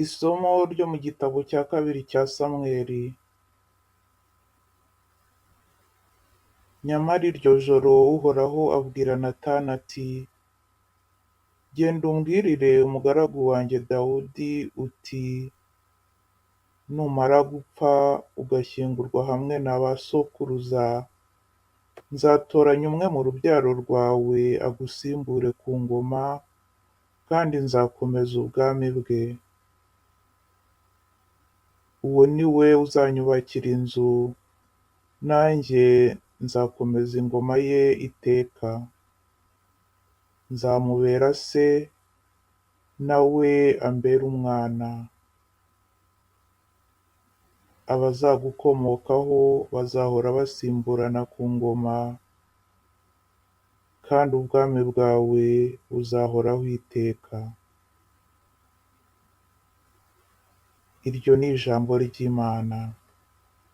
Isomo ryo mu gitabo cya kabiri cya Samweli. Nyamara iryo joro Uhoraho abwira Natani ati: «Genda umbwirire umugaragu wanjye Dawudi uti: numara gupfa ugashyingurwa hamwe na ba sokuruza, nzatoranya umwe mu rubyaro rwawe agusimbure ku ngoma, kandi nzakomeza ubwami bwe. Uwo ni we uzanyubakira inzu, nanjye nzakomeza ingoma ye iteka. Nzamubera se, na we ambere umwana. Abazagukomokaho bazahora basimburana ku ngoma, kandi ubwami bwawe buzahoraho iteka.» Iryo ni ijambo ry'Imana.